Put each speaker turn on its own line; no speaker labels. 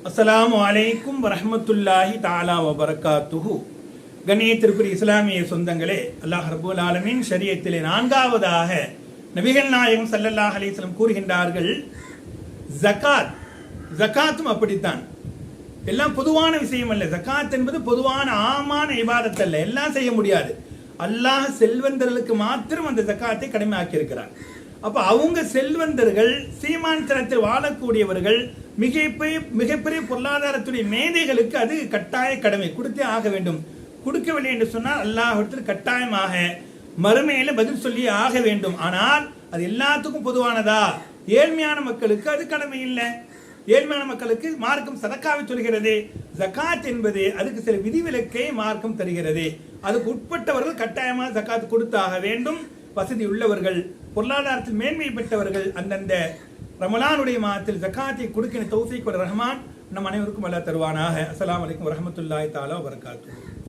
அஸ்ஸலாமு அலைக்கும் வரஹ்மத்துல்லாஹி தஆலா வபரகாத்துஹு. கண்ணியத்திற்குரிய இஸ்லாமிய சொந்தங்களே, அல்லாஹ் ரப்பல் ஆலமீன் ஷரியத்திலே நான்காவதாக நபிகள் நாயகம் ஸல்லல்லாஹு அலைஹி வஸல்லம் கூறுகின்றார்கள், ஜகாத். ஜகாத்தும் அப்படித்தான், எல்லாம் பொதுவான விஷயம் அல்ல. ஜகாத் என்பது பொதுவான ஆமான இபாதத் அல்ல, எல்லாம் செய்ய முடியாது. அல்லாஹ் செல்வந்தர்களுக்கு மாத்திரம் அந்த ஜகாத்தை கடமையாக்கி இருக்கிறார். அப்ப அவங்க செல்வந்தர்கள், சீமாந்தரத்தில் வாழக்கூடியவர்கள், மிகப்பெரிய பொருளாதாரத்துடைய மேதைகளுக்கு அது கட்டாய கடமை, கொடுத்தே ஆக வேண்டும். கொடுக்கவில்லை என்று சொன்னால் அல்லாஹ்விடத்தில் கட்டாயமாக மறுமையில பதில் சொல்லி ஆக வேண்டும். ஆனால் அது எல்லாத்துக்கும் பொதுவானதா? ஏழ்மையான மக்களுக்கு அது கடமை இல்லை. ஏழ்மையான மக்களுக்கு மார்க்கம் சதக்காவை சொல்கிறது. ஜகாத் என்பது அதுக்கு சில விதிவிலக்கை மார்க்கம் தருகிறது. அதுக்கு உட்பட்டவர்கள் கட்டாயமாக ஜகாத் கொடுத்தாக வேண்டும். வசதி உள்ளவர்கள், பொருளாதாரத்தில் மேன்மை பெற்றவர்கள் அந்தந்த ரமலானுடைய மாதத்தில் ஜகாத்தை கொடுக்கிற தௌஃபீக் வல் ரஹ்மான் நம் அனைவருக்கும் அல்லாஹ் தருவானாக. அஸ்ஸலாமு அலைக்கும் வரஹ்மத்துல்லாஹி தஆலா வபரகாத்துஹு.